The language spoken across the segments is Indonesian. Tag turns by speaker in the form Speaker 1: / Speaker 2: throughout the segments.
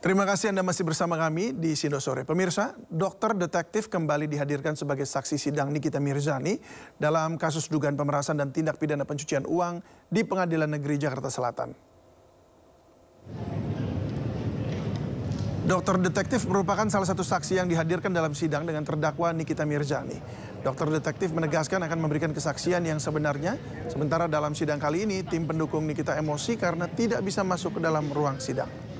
Speaker 1: Terima kasih Anda masih bersama kami di Sindo Sore. Pemirsa, dokter detektif kembali dihadirkan sebagai saksi sidang Nikita Mirzani dalam kasus dugaan pemerasan dan tindak pidana pencucian uang di Pengadilan Negeri Jakarta Selatan. Dokter detektif merupakan salah satu saksi yang dihadirkan dalam sidang dengan terdakwa Nikita Mirzani. Dokter detektif menegaskan akan memberikan kesaksian yang sebenarnya, sementara dalam sidang kali ini tim pendukung Nikita emosi karena tidak bisa masuk ke dalam ruang sidang.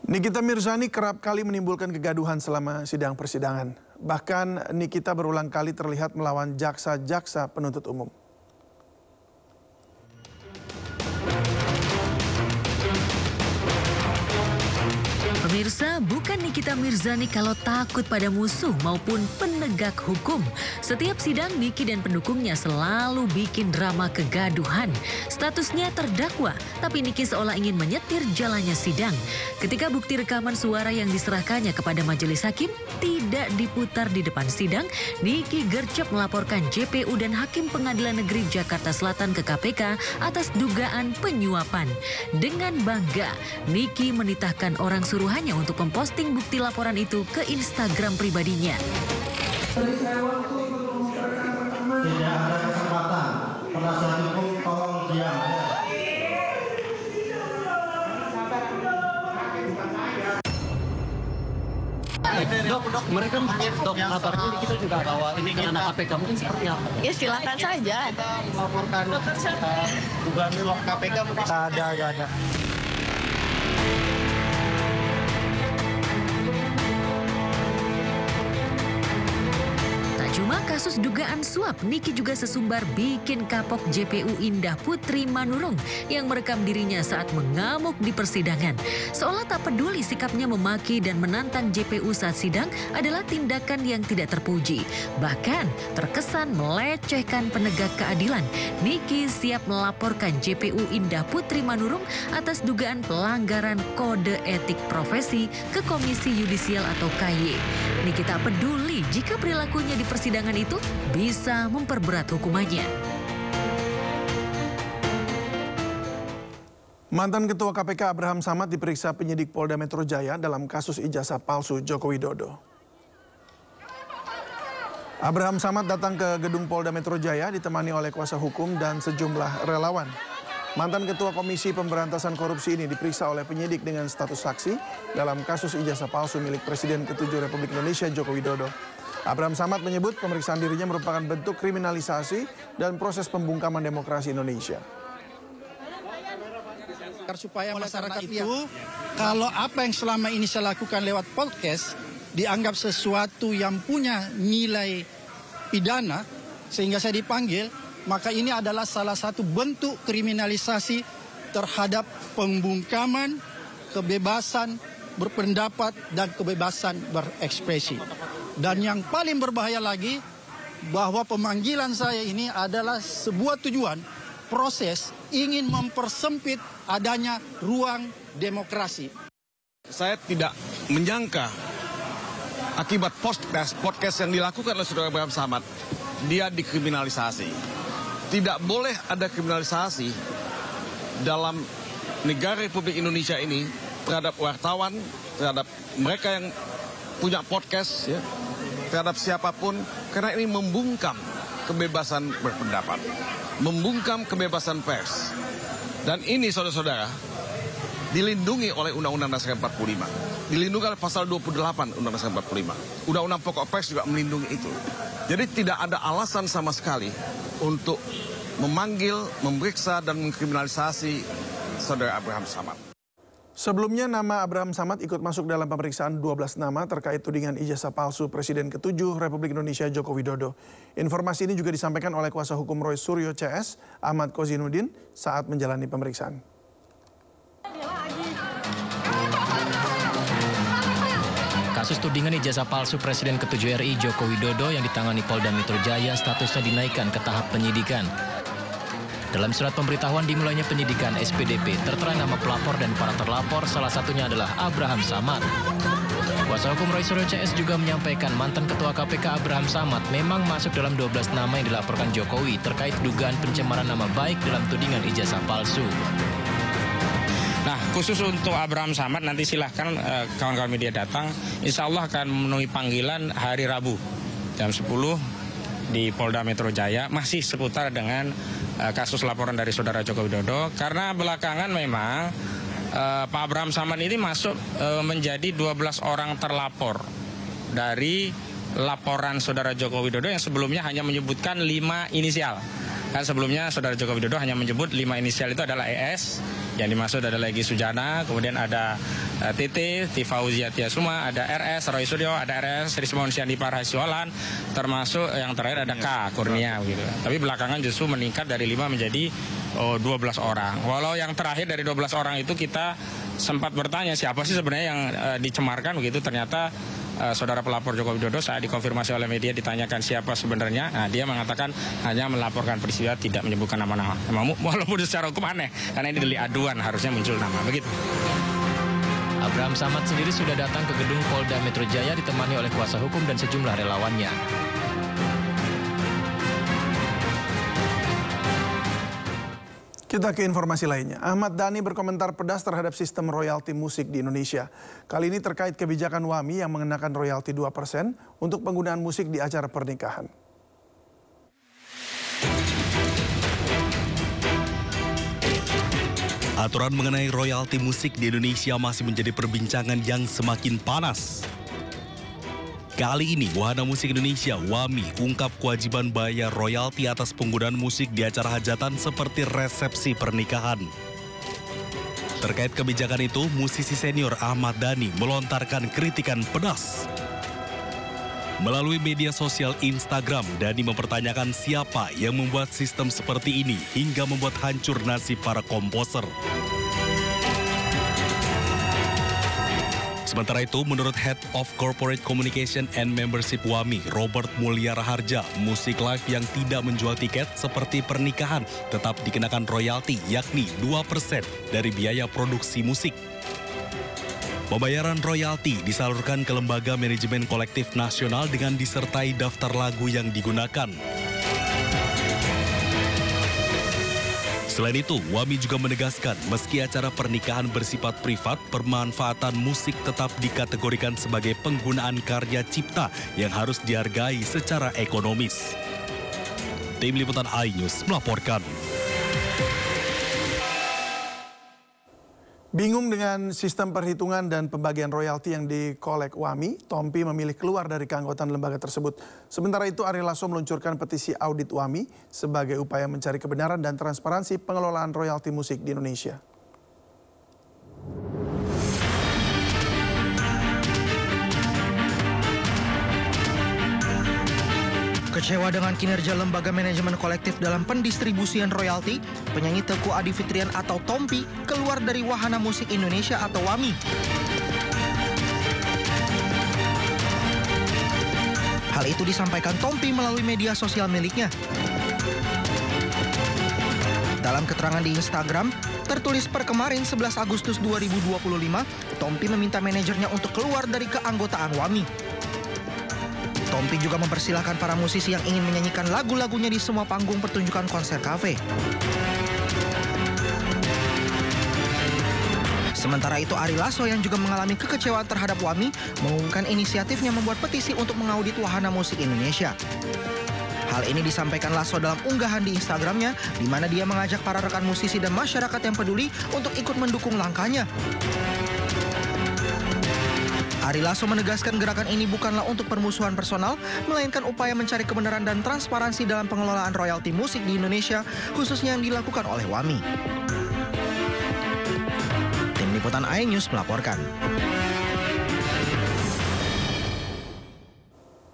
Speaker 1: Nikita Mirzani kerap kali menimbulkan kegaduhan selama sidang persidangan. Bahkan Nikita berulang kali terlihat melawan jaksa-jaksa penuntut umum.
Speaker 2: Pemirsa, bukan Nikita Mirzani kalau takut pada musuh maupun penegak hukum. Setiap sidang, Niki dan pendukungnya selalu bikin drama kegaduhan. Statusnya terdakwa, tapi Niki seolah ingin menyetir jalannya sidang. Ketika bukti rekaman suara yang diserahkannya kepada majelis hakim tidak diputar di depan sidang, Niki gercep melaporkan JPU dan Hakim Pengadilan Negeri Jakarta Selatan ke KPK atas dugaan penyuapan. Dengan bangga, Niki menitahkan orang suruhannya untuk memposting bukti laporan itu ke Instagram pribadinya.
Speaker 3: Tidak ada kesempatan, penasihat hukum tolong diam.
Speaker 4: Dok, mereka kabarnya ini kita juga bawa ini ke anak KPK, mungkin seperti apa?
Speaker 5: Ya silakan saja.
Speaker 3: Kita melaporkan dugaan KPK mungkin ada.
Speaker 2: Cuma kasus dugaan suap, Niki juga sesumbar bikin kapok JPU Indah Putri Manurung yang merekam dirinya saat mengamuk di persidangan. Seolah tak peduli sikapnya memaki dan menantang JPU saat sidang adalah tindakan yang tidak terpuji. Bahkan terkesan melecehkan penegak keadilan. Niki siap melaporkan JPU Indah Putri Manurung atas dugaan pelanggaran kode etik profesi ke Komisi Yudisial atau KY. Niki tak peduli jika perilakunya di persidangan itu bisa memperberat hukumannya.
Speaker 1: Mantan Ketua KPK Abraham Samad diperiksa penyidik Polda Metro Jaya dalam kasus ijazah palsu Joko Widodo. Abraham Samad datang ke gedung Polda Metro Jaya ditemani oleh kuasa hukum dan sejumlah relawan. Mantan Ketua Komisi Pemberantasan Korupsi ini diperiksa oleh penyidik dengan status saksi dalam kasus ijazah palsu milik Presiden ke-7 Republik Indonesia Joko Widodo. Abraham Samad menyebut pemeriksaan dirinya merupakan bentuk kriminalisasi dan proses pembungkaman demokrasi Indonesia.
Speaker 6: Supaya masyarakat itu, kalau apa yang selama ini saya lakukan lewat podcast dianggap sesuatu yang punya nilai pidana sehingga saya dipanggil, maka ini adalah salah satu bentuk kriminalisasi terhadap pembungkaman, kebebasan berpendapat dan kebebasan berekspresi. Dan yang paling berbahaya lagi, bahwa pemanggilan saya ini adalah sebuah tujuan, proses ingin mempersempit adanya ruang demokrasi.
Speaker 7: Saya tidak menyangka akibat podcast yang dilakukan oleh Saudara Abraham Samad, dia dikriminalisasi. Tidak boleh ada kriminalisasi dalam negara Republik Indonesia ini terhadap wartawan, terhadap mereka yang punya podcast, ya, terhadap siapapun, karena ini membungkam kebebasan berpendapat, membungkam kebebasan pers. Dan ini saudara-saudara dilindungi oleh Undang-Undang Dasar 45, dilindungi oleh pasal 28 Undang-Undang Dasar 45. Undang-Undang Pokok Pers juga melindungi itu. Jadi tidak ada alasan sama sekali untuk memanggil, memeriksa, dan mengkriminalisasi Saudara Abraham Samad.
Speaker 1: Sebelumnya nama Abraham Samad ikut masuk dalam pemeriksaan 12 nama terkait tudingan ijazah palsu Presiden ke-7 Republik Indonesia Joko Widodo. Informasi ini juga disampaikan oleh kuasa hukum Roy Suryo CS, Ahmad Kozinuddin, saat menjalani pemeriksaan.
Speaker 8: Kasus tudingan ijazah palsu Presiden ke-7 RI Joko Widodo yang ditangani Polda Metro Jaya statusnya dinaikkan ke tahap penyidikan. Dalam surat pemberitahuan dimulainya penyidikan SPDP tertera nama pelapor dan para terlapor, salah satunya adalah Abraham Samad. Kuasa hukum Roy Suryo CS juga menyampaikan mantan Ketua KPK Abraham Samad memang masuk dalam 12 nama yang dilaporkan Jokowi terkait dugaan pencemaran nama baik dalam tudingan ijazah palsu.
Speaker 5: Nah, khusus untuk Abraham Samad nanti silahkan kawan-kawan media datang. Insya Allah akan memenuhi panggilan hari Rabu jam 10 di Polda Metro Jaya. Masih seputar dengan kasus laporan dari Saudara Joko Widodo. Karena belakangan memang Pak Abraham Samad ini masuk menjadi 12 orang terlapor dari laporan Saudara Joko Widodo yang sebelumnya hanya menyebutkan 5 inisial. Kan sebelumnya Saudara Joko Widodo hanya menyebut 5 inisial itu adalah ES, yang dimaksud adalah Egy Sujana, kemudian ada TT, Tifauzia Tiasuma, ada RS, Roy Suryo, ada RS, Rismon Syandi Parhasiolan, termasuk yang terakhir ada K, Kurnia. Gitu. Tapi belakangan justru meningkat dari 5 menjadi 12 orang. Walau yang terakhir dari 12 orang itu kita sempat bertanya siapa sih sebenarnya yang dicemarkan begitu, ternyata Saudara pelapor Joko Widodo saat dikonfirmasi oleh media ditanyakan siapa sebenarnya, nah, dia mengatakan hanya melaporkan peristiwa, tidak menyebutkan nama-nama. Walaupun secara hukum aneh, karena ini delik aduan harusnya muncul nama, begitu.
Speaker 8: Abraham Samad sendiri sudah datang ke gedung Polda Metro Jaya ditemani oleh kuasa hukum dan sejumlah relawannya.
Speaker 1: Kita ke informasi lainnya. Ahmad Dhani berkomentar pedas terhadap sistem royalti musik di Indonesia. Kali ini terkait kebijakan WAMI yang mengenakan royalti 2% untuk penggunaan musik di acara pernikahan.
Speaker 9: Aturan mengenai royalti musik di Indonesia masih menjadi perbincangan yang semakin panas. Kali ini, Wahana Musik Indonesia (WAMI) ungkap kewajiban bayar royalti atas penggunaan musik di acara hajatan seperti resepsi pernikahan. Terkait kebijakan itu, musisi senior Ahmad Dhani melontarkan kritikan pedas. Melalui media sosial Instagram, Dhani mempertanyakan siapa yang membuat sistem seperti ini hingga membuat hancur nasib para komposer. Sementara itu, menurut Head of Corporate Communication and Membership WAMI, Robert Mulya Raharja, musik live yang tidak menjual tiket seperti pernikahan tetap dikenakan royalti, yakni 2% dari biaya produksi musik. Pembayaran royalti disalurkan ke Lembaga Manajemen Kolektif Nasional dengan disertai daftar lagu yang digunakan. Selain itu, WAMI juga menegaskan meski acara pernikahan bersifat privat, pemanfaatan musik tetap dikategorikan sebagai penggunaan karya cipta yang harus dihargai secara ekonomis. Tim Liputan iNews melaporkan.
Speaker 1: Bingung dengan sistem perhitungan dan pembagian royalti yang dikolek WAMI, Tompi memilih keluar dari keanggotaan lembaga tersebut. Sementara itu, Ari Lasso meluncurkan petisi audit WAMI sebagai upaya mencari kebenaran dan transparansi pengelolaan royalti musik di Indonesia.
Speaker 10: Kecewa dengan kinerja Lembaga Manajemen Kolektif dalam pendistribusian royalti, penyanyi Teguh Adi Fitrian atau Tompi keluar dari Wahana Musik Indonesia atau WAMI. Hal itu disampaikan Tompi melalui media sosial miliknya. Dalam keterangan di Instagram, tertulis per kemarin 11 Agustus 2025, Tompi meminta manajernya untuk keluar dari keanggotaan WAMI. Tompi juga mempersilahkan para musisi yang ingin menyanyikan lagu-lagunya di semua panggung pertunjukan konser kafe. Sementara itu, Ari Lasso yang juga mengalami kekecewaan terhadap WAMI mengumumkan inisiatifnya membuat petisi untuk mengaudit Wahana Musik Indonesia. Hal ini disampaikan Lasso dalam unggahan di Instagramnya, di mana dia mengajak para rekan musisi dan masyarakat yang peduli untuk ikut mendukung langkahnya. Ari Lasso menegaskan gerakan ini bukanlah untuk permusuhan personal, melainkan upaya mencari kebenaran dan transparansi dalam pengelolaan royalti musik di Indonesia, khususnya yang dilakukan oleh WAMI. Tim Liputan iNews melaporkan.